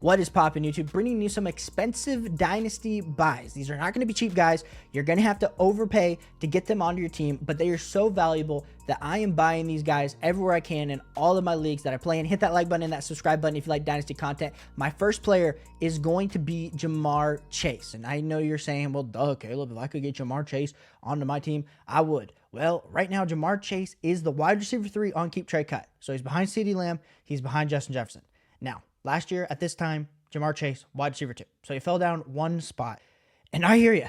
What is poppin' YouTube? Bringing you some expensive Dynasty buys. These are not going to be cheap, guys. You're going to have to overpay to get them onto your team, but they are so valuable that I am buying these guys everywhere I can in all of my leagues that I play in. Hit that like button and that subscribe button if you like Dynasty content. My first player is going to be Ja'Marr Chase. And I know you're saying, well, duh, Caleb, if I could get Ja'Marr Chase onto my team, I would. Well, right now, Ja'Marr Chase is the wide receiver 3 on Keep Trade Cut. So he's behind CeeDee Lamb. He's behind Justin Jefferson. Now, last year at this time, Ja'Marr Chase, wide receiver 2. So he fell down one spot. And I hear you.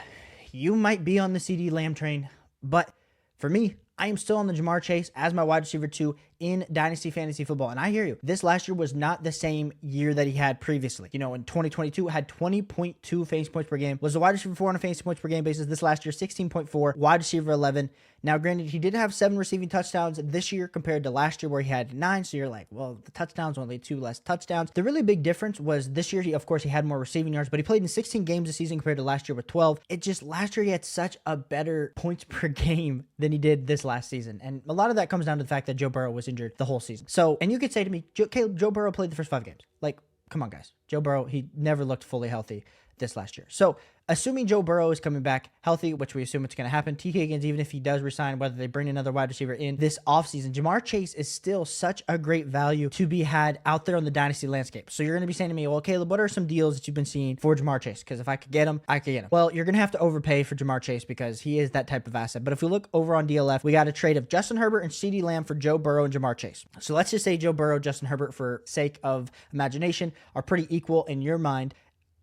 You might be on the CeeDee Lamb train, but for me, I am still on the Ja'Marr Chase as my wide receiver 2 in Dynasty Fantasy Football. And I hear you. This last year was not the same year that he had previously. You know, in 2022, had 20.2 fantasy points per game. Was the wide receiver 4 on a fantasy points per game basis. This last year, 16.4. Wide receiver 11. Now, granted, he did have 7 receiving touchdowns this year compared to last year where he had 9. So you're like, well, the touchdowns only 2 less touchdowns. The really big difference was this year, of course, he had more receiving yards, but he played in 16 games this season compared to last year with 12. It just, last year, he had such a better points per game than he did this last season. And a lot of that comes down to the fact that Joe Burrow was injured the whole season. So, and you could say to me, Caleb, Joe Burrow played the first 5 games. Like, come on, guys. Joe Burrow, he never looked fully healthy this last year. So, assuming Joe Burrow is coming back healthy, which we assume it's going to happen, T. Higgins, even if he does resign, whether they bring another wide receiver in this offseason, Ja'Marr Chase is still such a great value to be had out there on the Dynasty landscape. So you're going to be saying to me, well, Caleb, what are some deals that you've been seeing for Ja'Marr Chase? Because if I could get him, I could get him. Well, you're going to have to overpay for Ja'Marr Chase because he is that type of asset. But if we look over on DLF, we got a trade of Justin Herbert and CeeDee Lamb for Joe Burrow and Ja'Marr Chase. So let's just say Joe Burrow, Justin Herbert, for sake of imagination, are pretty equal in your mind.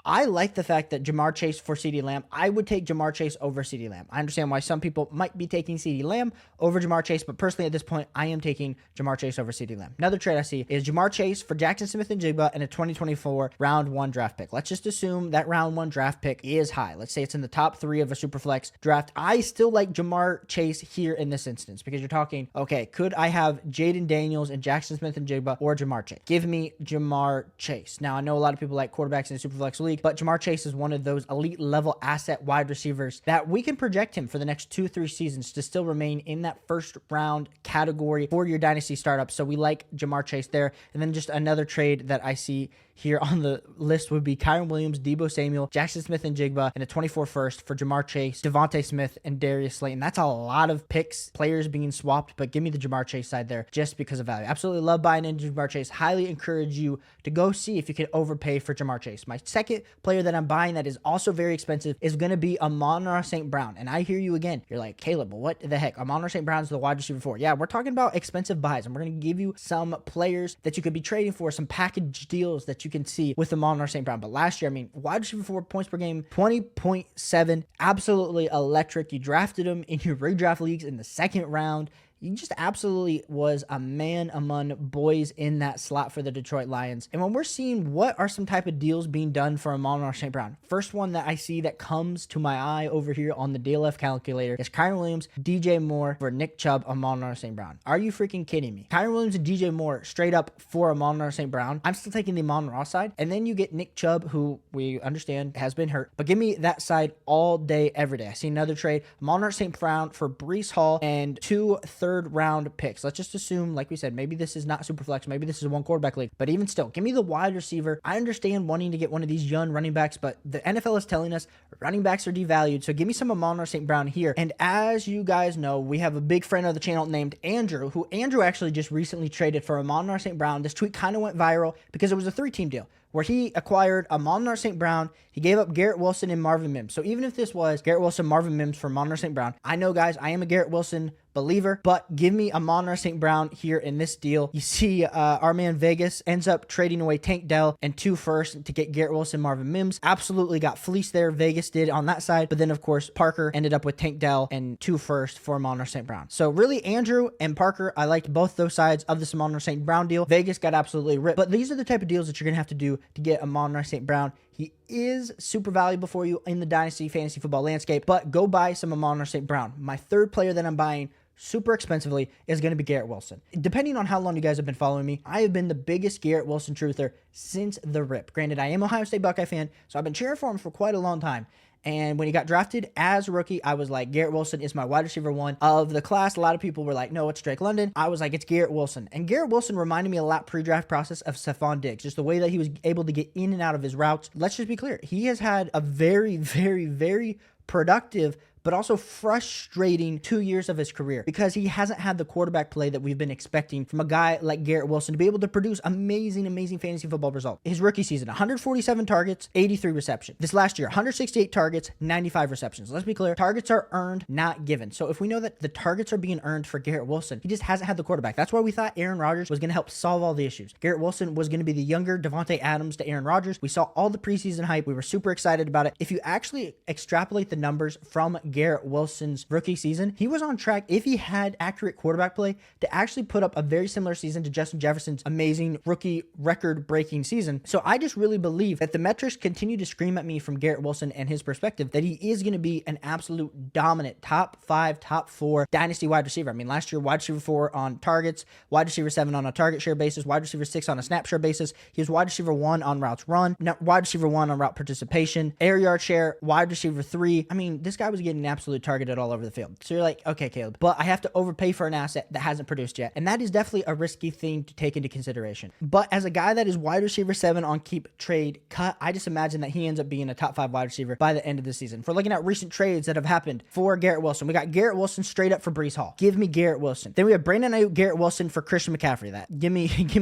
I like the fact that Ja'Marr Chase for CeeDee Lamb. I would take Ja'Marr Chase over CeeDee Lamb. I understand why some people might be taking CeeDee Lamb over Ja'Marr Chase, but personally at this point, I am taking Ja'Marr Chase over CeeDee Lamb. Another trade I see is Ja'Marr Chase for Jackson Smith-Njigba and a 2024 round 1 draft pick. Let's just assume that round 1 draft pick is high. Let's say it's in the top 3 of a Superflex draft. I still like Ja'Marr Chase here in this instance because you're talking, okay, could I have Jaden Daniels and Jackson Smith-Njigba or Ja'Marr Chase? Give me Ja'Marr Chase. Now, I know a lot of people like quarterbacks in the Superflex league, but Ja'Marr Chase is one of those elite level asset wide receivers that we can project him for the next 2-3 seasons to still remain in that first round category for your Dynasty startup. So we like Ja'Marr Chase there. And then just another trade that I see here on the list would be Kyron Williams, Deebo Samuel, Jackson Smith-Njigba, and a 24 first for Ja'Marr Chase, Devontae Smith, and Darius Slayton. That's a lot of picks, players being swapped, but give me the Ja'Marr Chase side there just because of value. Absolutely love buying into Ja'Marr Chase. Highly encourage you to go see if you can overpay for Ja'Marr Chase. My second player that I'm buying that is also very expensive is going to be Amon-Ra St. Brown. And I hear you again. You're like, Caleb, what the heck? Amon-Ra St. Brown's the wide receiver 4. Yeah, we're talking about expensive buys, and we're going to give you some players that you could be trading for, some package deals that you can see with Amon-Ra St. Brown. But last year, I mean, wide receiver 4 points per game, 20.7, absolutely electric. You drafted him in your redraft leagues in the 2nd round. He just absolutely was a man among boys in that slot for the Detroit Lions. And when we're seeing what are some type of deals being done for Amon-Ra St. Brown, first one that I see that comes to my eye over here on the DLF calculator is Kyron Williams, DJ Moore for Nick Chubb, Amon-Ra St. Brown. Are you freaking kidding me? Kyron Williams and DJ Moore straight up for Amon-Ra St. Brown. I'm still taking the Amon-Ra side. And then you get Nick Chubb, who we understand has been hurt. But give me that side all day, every day. I see another trade, Amon-Ra St. Brown for Breece Hall and 2 third-round picks. Let's just assume, like we said, maybe this is not Superflex, maybe this is a 1 quarterback league, but even still, give me the wide receiver. I understand wanting to get one of these young running backs, but the NFL is telling us running backs are devalued, so give me some Amon-Ra St. Brown here. And as you guys know, we have a big friend of the channel named Andrew, who Andrew actually just recently traded for Amon-Ra St. Brown. This tweet kind of went viral because it was a 3-team deal where he acquired Amon-Ra St. Brown. He gave up Garrett Wilson and Marvin Mims. So even if this was Garrett Wilson, Marvin Mims for Amon-Ra St. Brown, I know, guys, I am a Garrett Wilson believer, but give me Amon-Ra St. Brown here in this deal. You see our man Vegas ends up trading away Tank Dell and 2 firsts to get Garrett Wilson, Marvin Mims. Absolutely got fleeced there. Vegas did on that side. But then, of course, Parker ended up with Tank Dell and 2 firsts for Amon-Ra St. Brown. So really, Andrew and Parker, I liked both those sides of this Amon-Ra St. Brown deal. Vegas got absolutely ripped. But these are the type of deals that you're going to have to do to get Amon-Ra St. Brown. He is super valuable for you in the Dynasty Fantasy Football landscape, but go buy some Amon-Ra St. Brown. My third player that I'm buying super expensively is going to be Garrett Wilson. Depending on how long you guys have been following me, I have been the biggest Garrett Wilson truther since the rip. Granted, I am an Ohio State Buckeye fan, so I've been cheering for him for quite a long time. And when he got drafted as a rookie, I was like, Garrett Wilson is my wide receiver 1 of the class. A lot of people were like, no, it's Drake London. I was like, it's Garrett Wilson. And Garrett Wilson reminded me a lot pre-draft process of Stephon Diggs, just the way that he was able to get in and out of his routes. Let's just be clear. He has had a very, very, very productive but also frustrating 2 years of his career because he hasn't had the quarterback play that we've been expecting from a guy like Garrett Wilson to be able to produce amazing fantasy football results. His rookie season, 147 targets, 83 receptions. This last year, 168 targets, 95 receptions. Let's be clear, targets are earned, not given. So if we know that the targets are being earned for Garrett Wilson, he just hasn't had the quarterback. That's why we thought Aaron Rodgers was going to help solve all the issues. Garrett Wilson was going to be the younger Devontae Adams to Aaron Rodgers. We saw all the preseason hype. We were super excited about it. If you actually extrapolate the numbers from Garrett Wilson's rookie season, he was on track, if he had accurate quarterback play, to actually put up a very similar season to Justin Jefferson's amazing rookie record-breaking season. So I just really believe that the metrics continue to scream at me from Garrett Wilson and his perspective that he is going to be an absolute dominant top 5, top 4 dynasty wide receiver. I mean, last year, wide receiver 4 on targets, wide receiver 7 on a target share basis, wide receiver 6 on a snap share basis. He was wide receiver 1 on routes run, wide receiver 1 on route participation, air yard share, wide receiver 3. I mean, this guy was getting absolutely targeted all over the field. So you're like, okay, Caleb, but I have to overpay for an asset that hasn't produced yet. And that is definitely a risky thing to take into consideration. But as a guy that is wide receiver 7 on keep, trade, cut, I just imagine that he ends up being a top 5 wide receiver by the end of the season. If we're looking at recent trades that have happened for Garrett Wilson, we got Garrett Wilson straight up for Breece Hall. Give me Garrett Wilson. Then we have Brandon Ayuk, Garrett Wilson for Christian McCaffrey. Give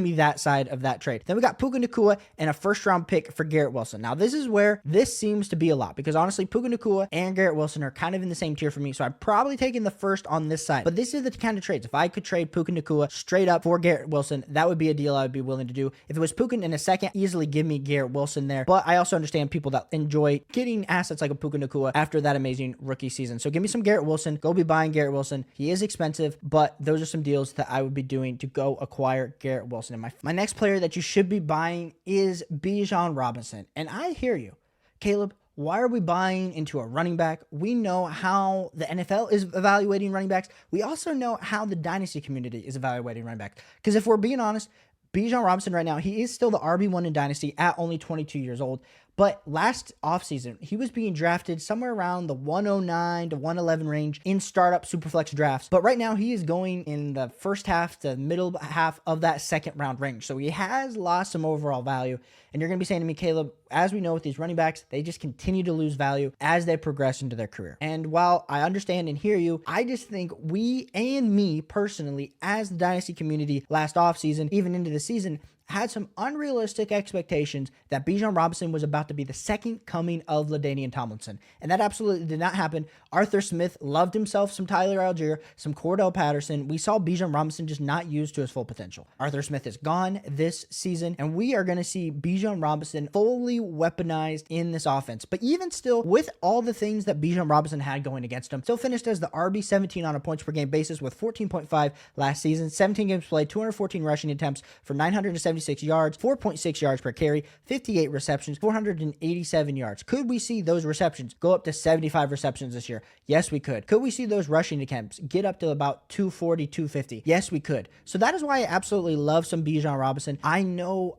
me that side of that trade. Then we got Puka Nacua and a first round pick for Garrett Wilson. Now this is where this seems to be a lot because honestly, Puka Nacua and Garrett Wilson are kind of in the same tier for me. So I'm probably taking the first on this side. But this is the kind of trades. If I could trade Puka Nacua straight up for Garrett Wilson, that would be a deal I would be willing to do. If it was Puka in a second, easily give me Garrett Wilson there. But I also understand people that enjoy getting assets like a Puka Nacua after that amazing rookie season. So give me some Garrett Wilson. Go be buying Garrett Wilson. He is expensive, but those are some deals that I would be doing to go acquire Garrett Wilson. And my next player that you should be buying is Bijan Robinson. And I hear you, Caleb. Why are we buying into a running back? We know how the NFL is evaluating running backs. We also know how the dynasty community is evaluating running backs. Because if we're being honest, Bijan Robinson right now, he is still the RB1 in dynasty at only 22 years old. But last offseason, he was being drafted somewhere around the 109 to 111 range in startup superflex drafts. But right now, he is going in the first half to middle half of that second round range. So he has lost some overall value. And you're going to be saying to me, Caleb, as we know with these running backs, they just continue to lose value as they progress into their career. And while I understand and hear you, I just think we and me personally, as the dynasty community last offseason, even into the season, had some unrealistic expectations that Bijan Robinson was about to be the second coming of LaDainian Tomlinson. And that absolutely did not happen. Arthur Smith loved himself some Tyler Algier, some Cordell Patterson. We saw Bijan Robinson just not used to his full potential. Arthur Smith is gone this season, and we are going to see Bijan Robinson fully weaponized in this offense. But even still, with all the things that Bijan Robinson had going against him, still finished as the RB17 on a points per game basis with 14.5 last season, 17 games played, 214 rushing attempts for 976 yards, 4.6 yards per carry, 58 receptions, 487 yards. Could we see those receptions go up to 75 receptions this year? Yes, we could. Could we see those rushing attempts get up to about 240, 250? Yes, we could. So that is why I absolutely love some Bijan Robinson. I know.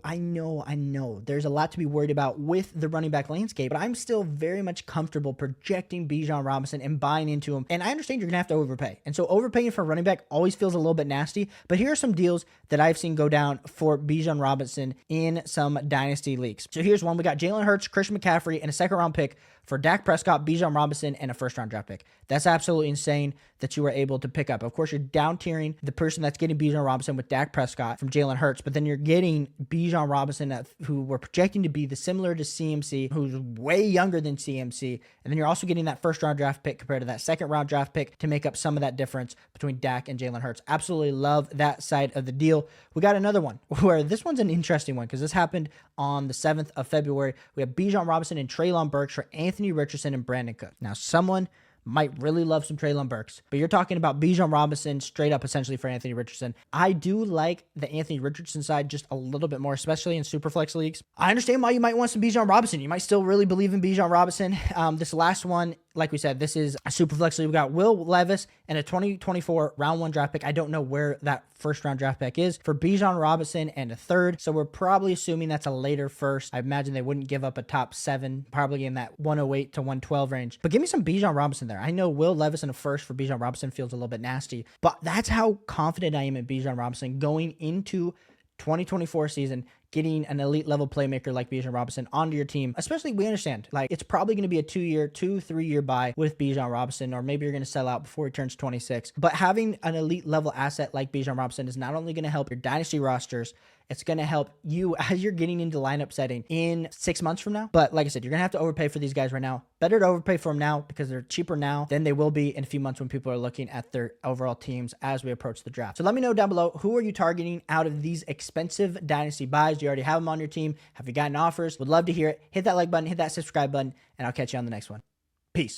There's a lot to be worried about with the running back landscape, but I'm still very much comfortable projecting Bijan Robinson and buying into him. And I understand you're going to have to overpay. And so overpaying for a running back always feels a little bit nasty, but here are some deals that I've seen go down for Bijan Robinson in some dynasty leagues. So here's one. We got Jalen Hurts, Christian McCaffrey, and a second round pick for Dak Prescott, Bijan Robinson, and a first round draft pick. That's absolutely insane that you were able to pick up. Of course, you're down tiering the person that's getting Bijan Robinson with Dak Prescott from Jalen Hurts, but then you're getting Bijan Robinson who we're projecting to be similar to CMC, who's way younger than CMC. And then you're also getting that first round draft pick compared to that second round draft pick to make up some of that difference between Dak and Jalen Hurts. Absolutely love that side of the deal. We got another one where this one's an interesting one because this happened on the 7th of February. We have Bijan Robinson and Treylon Burks for Anthony Richardson and Brandon Cook. Now, someone might really love some Treylon Burks, but you're talking about Bijan Robinson straight up essentially for Anthony Richardson. I do like the Anthony Richardson side just a little bit more, especially in Superflex leagues. I understand why you might want some Bijan Robinson. You might still really believe in Bijan Robinson. This last one, like we said, this is a super flex league. We got Will Levis and a 2024 round 1 draft pick. I don't know where that first round draft pick is for Bijan Robinson and a third. So we're probably assuming that's a later first. I imagine they wouldn't give up a top 7, probably in that 108 to 112 range. But give me some Bijan Robinson there. I know Will Levis and a first for Bijan Robinson feels a little bit nasty, but that's how confident I am in Bijan Robinson going into 2024 season, getting an elite level playmaker like Bijan Robinson onto your team. Especially, we understand, like, it's probably going to be a 3-year buy with Bijan Robinson, or maybe you're going to sell out before he turns 26. But having an elite level asset like Bijan Robinson is not only going to help your dynasty rosters, it's going to help you as you're getting into lineup setting in 6 months from now. But like I said, you're going to have to overpay for these guys right now. Better to overpay for them now because they're cheaper now than they will be in a few months when people are looking at their overall teams as we approach the draft. So let me know down below, who are you targeting out of these expensive dynasty buys? Do you already have them on your team? Have you gotten offers? Would love to hear it. Hit that like button, hit that subscribe button, and I'll catch you on the next one. Peace.